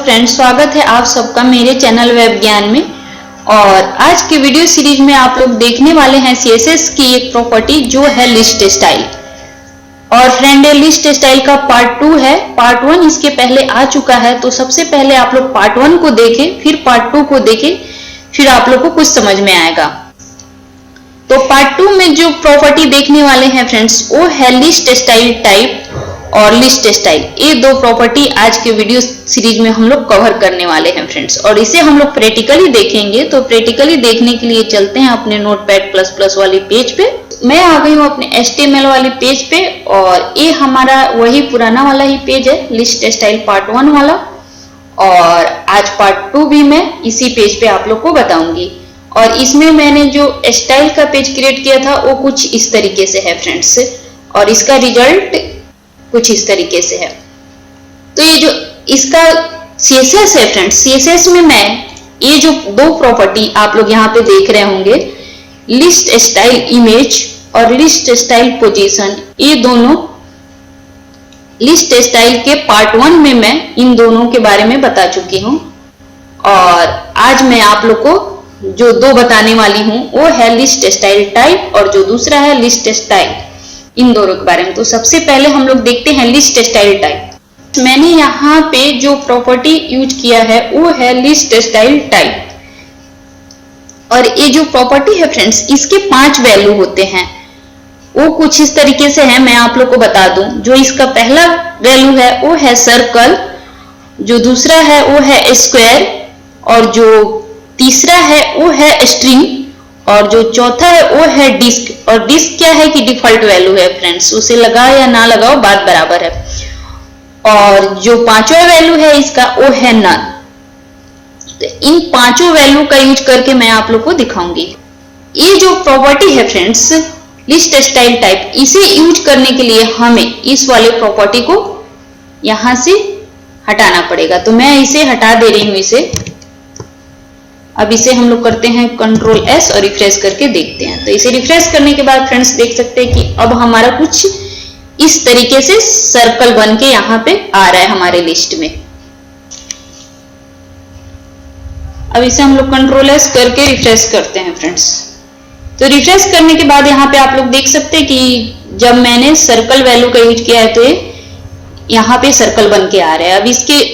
Friends, स्वागत है आप सबका मेरे चैनल वेब ज्ञान में। और आज के वीडियो सीरीज में आप लोग देखने वाले हैं सीएसएस की एक प्रॉपर्टी जो है लिस्ट स्टाइल। और फ्रेंड, लिस्ट स्टाइल का पार्ट 2 है। पार्ट 1 इसके पहले आ चुका है, तो सबसे पहले आप लोग पार्ट 1 को देखें, फिर पार्ट 2 को देखें, फिर आप लोग को कुछ समझ में आएगा। तो पार्ट 2 में जो प्रॉपर्टी देखने वाले हैं फ्रेंड्स, वो है लिस्ट स्टाइल टाइप और लिस्ट स्टाइल। ये दो प्रॉपर्टी आज के वीडियो सीरीज में हम लोग कवर करने वाले हैं फ्रेंड्स, और इसे हम लोग प्रैक्टिकली देखेंगे। तो प्रैक्टिकली देखने के लिए चलते हैं अपने नोटपैड++ वाली पेज पे। मैं आ गई हूँ अपने HTML वाली पेज पे, और ये हमारा वही पुराना वाला ही पेज है, लिस्ट स्टाइल पार्ट 1 वाला। और आज पार्ट 2 भी मैं इसी पेज पे आप लोग को बताऊंगी। और इसमें मैंने जो स्टाइल का पेज क्रिएट किया था वो कुछ इस तरीके से है फ्रेंड्स, और इसका रिजल्ट कुछ इस तरीके से है। तो ये जो इसका CSS है फ्रेंड्स, CSS में मैं ये जो दो प्रॉपर्टी आप लोग यहाँ पे देख रहे होंगे, लिस्ट स्टाइल इमेज और लिस्ट स्टाइल पोजीशन, ये दोनों लिस्ट स्टाइल के पार्ट 1 में मैं इन दोनों के बारे में बता चुकी हूँ। और आज मैं आप लोग को जो दो बताने वाली हूँ वो है लिस्ट स्टाइल टाइप और जो दूसरा है लिस्ट स्टाइल, इन दोनों के बारे में। तो सबसे पहले हम लोग देखते हैं लिस्ट स्टाइल टाइप। मैंने यहाँ पे जो प्रॉपर्टी यूज किया है वो है लिस्ट स्टाइल टाइप। और ये जो प्रॉपर्टी है फ्रेंड्स, इसके 5 वैल्यू होते हैं। वो कुछ इस तरीके से है, मैं आप लोग को बता दूं। जो इसका पहला वैल्यू है वो है सर्कल, जो दूसरा है वो है स्क्वायर, और जो तीसरा है वो है स्ट्रिंग, और जो चौथा है वो है डिस्क। और डिस्क क्या है कि डिफॉल्ट वैल्यू है फ्रेंड्स, उसे लगाओ या ना लगाओ बात बराबर है। और जो 5वां वैल्यू है इसका वो है नन। तो इन 5 वैल्यू का यूज करके मैं आप लोग को दिखाऊंगी। ये जो प्रॉपर्टी है फ्रेंड्स लिस्ट स्टाइल टाइप, इसे यूज करने के लिए हमें इस वाले प्रॉपर्टी को यहां से हटाना पड़ेगा। तो मैं इसे हटा दे रही हूं इसे। अब इसे हम लोग करते हैं Ctrl+S और रिफ्रेश करके देखते हैं। तो इसे रिफ्रेश करने के बाद फ्रेंड्स देख सकते हैं कि अब हमारा कुछ इस तरीके से सर्कल बन के यहाँ पे आ रहा है हमारे लिस्ट में। अब इसे हम लोग Ctrl+S करके रिफ्रेश करते हैं फ्रेंड्स। तो रिफ्रेश करने के बाद यहाँ पे आप लोग देख सकते हैं कि जब मैंने सर्कल वैल्यू का यूज किया है तो यहाँ पे सर्कल बन के आ रहा है। अब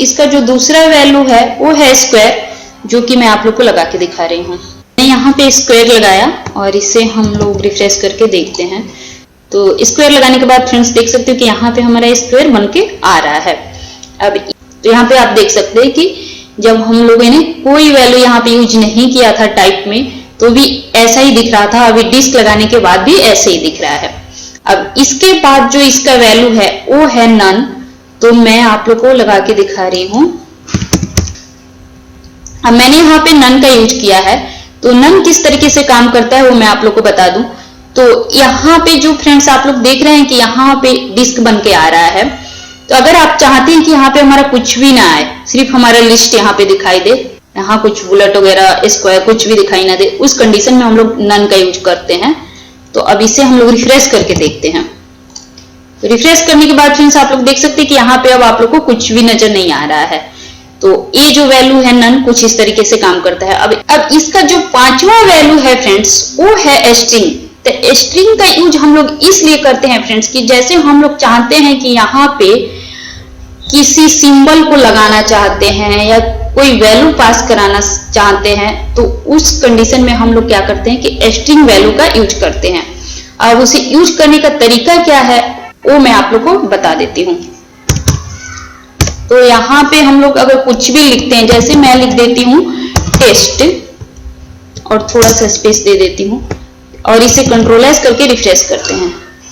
इसका जो दूसरा वैल्यू है वो है स्क्वायर, जो कि मैं आप लोग को लगा के दिखा रही हूँ। मैंने यहाँ पे स्क्वायर लगाया और इसे हम लोग रिफ्रेश करके देखते हैं। तो स्क्वायर लगाने के बाद फ्रेंड्स देख सकते हो कि यहाँ पे हमारा स्क्वायर बन के आ रहा है। अब तो यहाँ पे आप देख सकते हैं कि जब हम लोगों ने कोई वैल्यू यहाँ पे यूज नहीं किया था टाइप में, तो भी ऐसा ही दिख रहा था। अभी डिस्क लगाने के बाद भी ऐसे ही दिख रहा है। अब इसके बाद जो इसका वैल्यू है वो है नन। तो मैं आप लोग को लगा के दिखा रही हूँ। अब मैंने यहाँ पे नन का यूज किया है। तो नन किस तरीके से काम करता है वो मैं आप लोग को बता दूं। तो यहाँ पे जो फ्रेंड्स आप लोग देख रहे हैं कि यहाँ पे डिस्क बन के आ रहा है। तो अगर आप चाहते हैं कि यहाँ पे हमारा कुछ भी ना आए, सिर्फ हमारा लिस्ट यहाँ पे दिखाई दे, यहाँ कुछ बुलेट वगैरह स्क्वायर कुछ भी दिखाई ना दे, उस कंडीशन में हम लोग नन का यूज करते हैं। तो अब इसे हम लोग रिफ्रेश करके देखते हैं। तो रिफ्रेश करने के बाद फ्रेंड्स आप लोग देख सकते हैं कि यहाँ पे अब आप लोग को कुछ भी नजर नहीं आ रहा है। तो ये जो वैल्यू है नन कुछ इस तरीके से काम करता है। अब इसका जो 5वां वैल्यू है फ्रेंड्स वो है स्ट्रिंग। तो स्ट्रिंग का यूज हम लोग इसलिए करते हैं फ्रेंड्स कि जैसे हम लोग चाहते हैं कि यहाँ पे किसी सिंबल को लगाना चाहते हैं या कोई वैल्यू पास कराना चाहते हैं, तो उस कंडीशन में हम लोग क्या करते हैं कि स्ट्रिंग वैल्यू का यूज करते हैं। अब उसे यूज करने का तरीका क्या है वो मैं आप लोग को बता देती हूँ। तो यहाँ पे हम लोग अगर कुछ भी लिखते हैं, जैसे मैं लिख देती हूँ टेस्ट और थोड़ा सा स्पेस दे देती हूँ और इसे Ctrl+S करके रिफ्रेश करते हैं।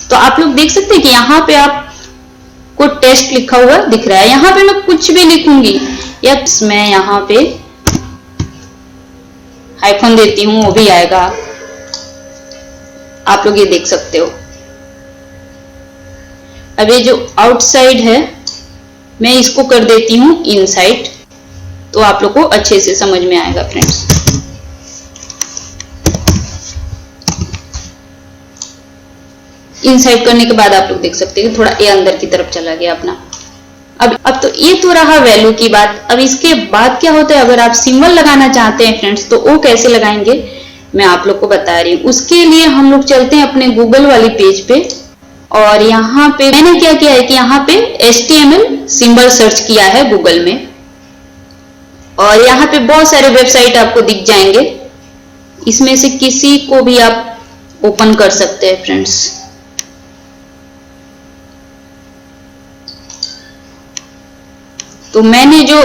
तो आप लोग देख सकते हैं कि यहाँ पे आपको टेस्ट लिखा हुआ दिख रहा है। यहाँ पे मैं कुछ भी लिखूंगी या मैं यहाँ पे हाइफन देती हूँ वो भी आएगा। आप लोग ये देख सकते हो। अब ये जो आउटसाइड है मैं इसको कर देती हूँ इनसाइड, तो आप लोग को अच्छे से समझ में आएगा फ्रेंड्स। इनसाइड करने के बाद आप लोग देख सकते हैं कि थोड़ा ये अंदर की तरफ चला गया अपना। अब तो ये तो रहा वैल्यू की बात। अब इसके बाद क्या होता है, अगर आप सिंबल लगाना चाहते हैं फ्रेंड्स तो वो कैसे लगाएंगे मैं आप लोग को बता रही हूँ। उसके लिए हम लोग चलते हैं अपने गूगल वाली पेज पे, और यहाँ पे मैंने क्या किया है कि यहाँ पे HTML सिंबल सर्च किया है गूगल में, और यहाँ पे बहुत सारे वेबसाइट आपको दिख जाएंगे, इसमें से किसी को भी आप ओपन कर सकते हैं फ्रेंड्स। तो मैंने जो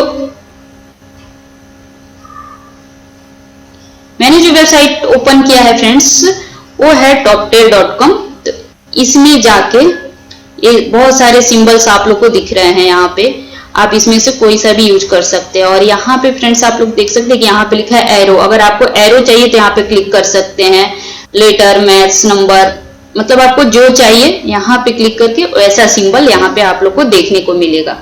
वेबसाइट ओपन किया है फ्रेंड्स वो है toptail.com। तो इसमें जाके ये बहुत सारे सिंबल्स आप लोग को दिख रहे हैं, यहाँ पे आप इसमें से कोई सा भी यूज कर सकते हैं। और यहाँ पे फ्रेंड्स आप लोग देख सकते हैं कि यहाँ पे लिखा है एरो। अगर आपको एरो चाहिए तो यहाँ पे क्लिक कर सकते हैं। लेटर, मैथ्स, नंबर, मतलब आपको जो चाहिए यहाँ पे क्लिक करके ऐसा सिंबल यहाँ पे आप लोग को देखने को मिलेगा।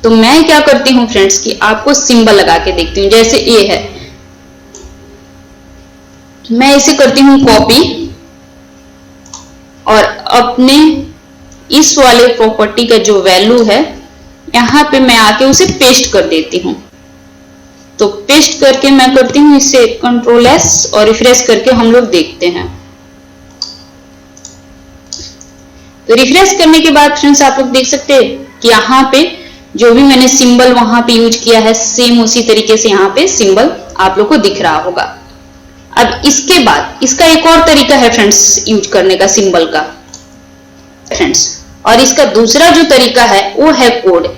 तो मैं क्या करती हूँ फ्रेंड्स कि आपको सिंबल लगा के देखती हूँ। जैसे ये है, मैं इसे करती हूँ कॉपी और अपने इस वाले प्रॉपर्टी का जो वैल्यू है यहाँ पे मैं आके उसे पेस्ट कर देती हूँ। तो पेस्ट करके मैं करती हूँ इसे Ctrl+S और रिफ्रेश करके हम लोग देखते हैं। तो रिफ्रेश करने के बाद फ्रेंड्स आप लोग देख सकते हैं कि यहाँ पे जो भी मैंने सिंबल वहां पे यूज किया है सेम उसी तरीके से यहाँ पे सिंबल आप लोग को दिख रहा होगा। अब इसके बाद इसका एक और तरीका है फ्रेंड्स यूज करने का सिंबल का फ्रेंड्स, और इसका दूसरा जो तरीका है वो है कोड।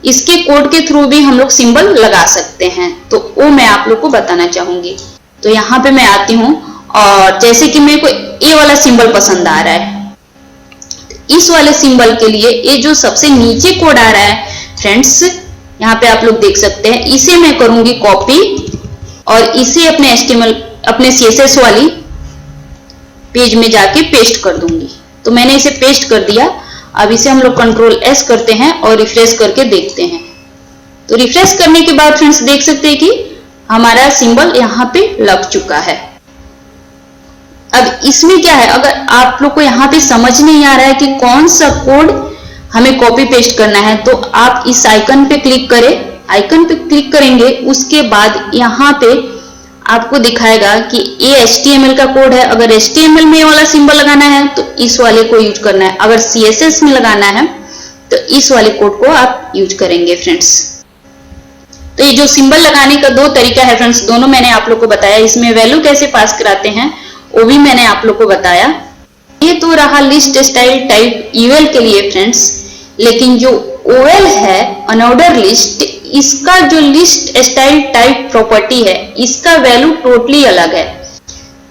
इसके कोड के थ्रू भी हम लोग सिंबल लगा सकते हैं, तो वो मैं आप लोग को बताना चाहूंगी। तो यहाँ पे मैं आती हूँ और जैसे कि मेरे को ये वाला सिंबल पसंद आ रहा है, इस वाले सिंबल के लिए ये जो सबसे नीचे कोड आ रहा है फ्रेंड्स यहाँ पे आप लोग देख सकते हैं, इसे मैं करूंगी कॉपी और इसे अपने HTML अपने CSS वाली पेज में जाके पेस्ट कर दूंगी। तो मैंने इसे पेस्ट कर दिया। अब इसे हम लोग Ctrl+S करते हैं और रिफ्रेश करके देखते हैं। तो रिफ्रेश करने के बाद फ्रेंड्स देख सकते हैं कि हमारा सिंबल यहाँ पे लग चुका है। अब इसमें क्या है, अगर आप लोग को यहाँ पे समझ नहीं आ रहा है कि कौन सा कोड हमें कॉपी पेस्ट करना है, तो आप इस आइकन पे क्लिक करें। आइकन पे क्लिक करेंगे उसके बाद यहाँ पे आपको दिखाएगा कि ये HTML का कोड है। अगर HTML में वाला सिंबल लगाना है तो इस वाले को यूज करना है, अगर CSS में लगाना है तो इस वाले कोड को आप यूज करेंगे फ्रेंड्स। तो ये जो सिंबल लगाने का दो तरीका है फ्रेंड्स, दोनों मैंने आप लोग को बताया। इसमें वैल्यू कैसे पास कराते हैं वो भी मैंने आप लोग को बताया। ये तो रहा लिस्ट स्टाइल टाइप UL के लिए फ्रेंड्स, लेकिन जो OL है अनऑर्डर लिस्ट, इसका जो लिस्ट स्टाइल टाइप प्रॉपर्टी है इसका वैल्यू टोटली अलग है।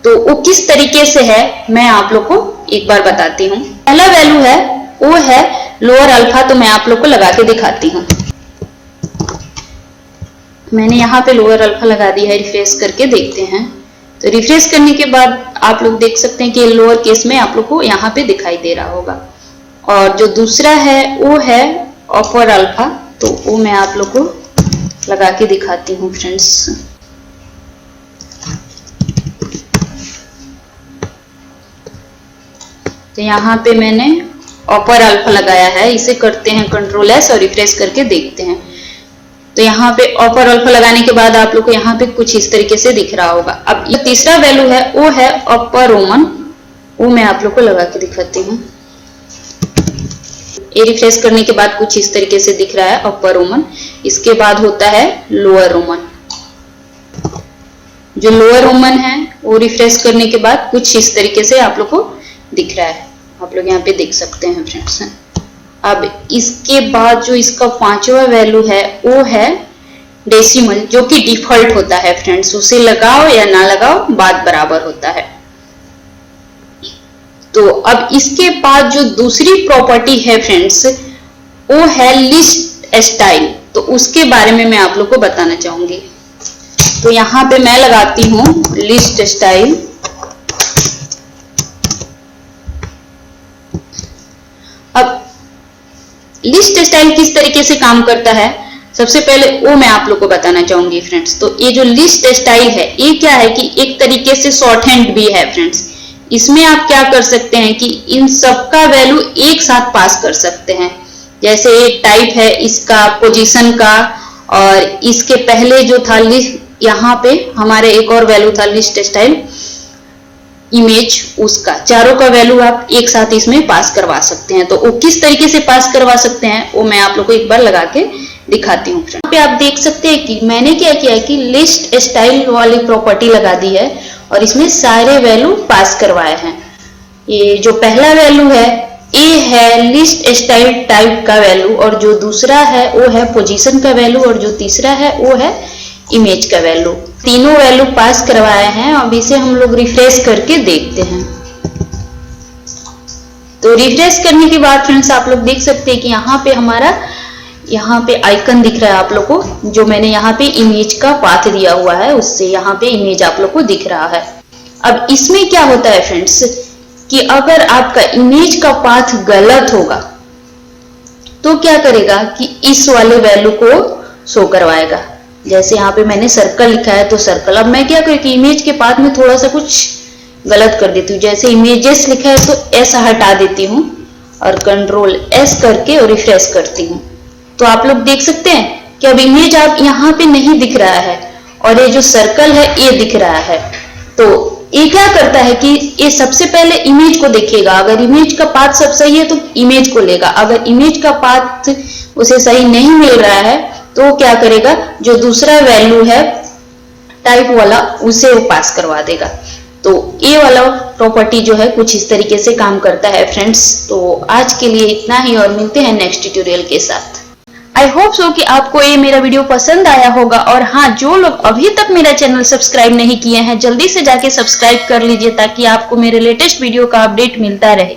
तो वो किस तरीके से है मैं आप लोग को एक बार बताती हूँ। पहला वैल्यू है वो है लोअर अल्फा। तो मैं आप लोग को लगा के दिखाती हूँ। मैंने यहाँ पे लोअर अल्फा लगा दिया है, रिफ्रेश करके देखते हैं। तो रिफ्रेश करने के बाद आप लोग देख सकते हैं कि लोअर केस में आप लोग को यहाँ पे दिखाई दे रहा होगा। और जो दूसरा है वो है अपर अल्फा। तो वो मैं आप लोग को लगा के दिखाती हूँ फ्रेंड्स। तो यहाँ पे मैंने अपर अल्फा लगाया है। इसे करते हैं Ctrl+S और रिफ्रेश करके देखते हैं। तो यहाँ पे अपर अल्फा लगाने के बाद आप लोग को यहाँ पे कुछ इस तरीके से दिख रहा होगा। अब ये तीसरा वैल्यू है वो है अपर रोमन। वो मैं आप लोग को लगा के दिखाती हूँ। ये रिफ्रेश करने के बाद कुछ इस तरीके से दिख रहा है अपर रोमन। इसके बाद होता है लोअर रोमन। जो लोअर रोमन है वो रिफ्रेश करने के बाद कुछ इस तरीके से आप लोग को दिख रहा है। आप लोग यहाँ पे देख सकते हैं फ्रेंड्स। अब इसके बाद जो इसका पांचवा वैल्यू है वो है डेसिमल, जो कि डिफॉल्ट होता है फ्रेंड्स। उसे लगाओ या ना लगाओ बात बराबर होता है। तो अब इसके बाद जो दूसरी प्रॉपर्टी है फ्रेंड्स वो है लिस्ट स्टाइल। तो उसके बारे में मैं आप लोग को बताना चाहूंगी। तो यहाँ पे मैं लगाती हूँ लिस्ट स्टाइल। अब लिस्ट स्टाइल किस तरीके से काम करता है सबसे पहले वो मैं आप लोग को बताना चाहूंगी फ्रेंड्स। तो ये जो लिस्ट स्टाइल है ये क्या है कि एक तरीके से शॉर्ट हैंड भी है फ्रेंड्स। इसमें आप क्या कर सकते हैं कि इन सब का वैल्यू एक साथ पास कर सकते हैं। जैसे टाइप है इसका, पोजीशन का, और इसके पहले जो था लिस्ट, यहाँ पे हमारे एक और वैल्यू था लिस्ट स्टाइल इमेज, उसका चारों का वैल्यू आप एक साथ इसमें पास करवा सकते हैं। तो वो किस तरीके से पास करवा सकते हैं वो मैं आप लोग को एक बार लगा के दिखाती हूँ। यहाँ पे आप देख सकते हैं कि मैंने क्या किया है कि लिस्ट स्टाइल वाली प्रॉपर्टी लगा दी है और इसमें सारे वैल्यू पास करवाए हैं। ये जो पहला वैल्यू है ए है लिस्ट स्टाइल टाइप का वैल्यू, और जो दूसरा है वो है पोजीशन का वैल्यू, और जो तीसरा है वो है इमेज का वैल्यू। तीनों वैल्यू पास करवाए हैं। अब इसे हम लोग रिफ्रेश करके देखते हैं। तो रिफ्रेश करने के बाद फ्रेंड्स आप लोग देख सकते हैं कि यहाँ पे हमारा यहाँ पे आइकन दिख रहा है आप लोग को, जो मैंने यहाँ पे इमेज का पाथ दिया हुआ है उससे यहाँ पे इमेज आप लोग को दिख रहा है। अब इसमें क्या होता है फ्रेंड्स कि अगर आपका इमेज का पाथ गलत होगा तो क्या करेगा कि इस वाले वैल्यू को शो करवाएगा। जैसे यहाँ पे मैंने सर्कल लिखा है तो सर्कल, अब मैं क्या करूँ कि इमेज के पाथ में थोड़ा सा कुछ गलत कर देती हूँ। जैसे इमेजेस लिखा है तो एस हटा देती हूँ और कंट्रोल एस करके और रिफ्रेश करती हूँ। तो आप लोग देख सकते हैं कि अब इमेज आप यहाँ पे नहीं दिख रहा है और ये जो सर्कल है ये दिख रहा है। तो ये क्या करता है कि ये सबसे पहले इमेज को देखेगा। अगर इमेज का पाथ सब सही है तो इमेज को लेगा, अगर इमेज का पाथ उसे सही नहीं मिल रहा है तो क्या करेगा, जो दूसरा वैल्यू है टाइप वाला उसे वो पास करवा देगा। तो ये वाला प्रॉपर्टी जो है कुछ इस तरीके से काम करता है फ्रेंड्स। तो आज के लिए इतना ही और मिलते हैं नेक्स्ट ट्यूटोरियल के साथ। आई होप सो कि आपको ये मेरा वीडियो पसंद आया होगा, और हाँ, जो लोग अभी तक मेरा चैनल सब्सक्राइब नहीं किए हैं जल्दी से जाके सब्सक्राइब कर लीजिए ताकि आपको मेरे लेटेस्ट वीडियो का अपडेट मिलता रहे।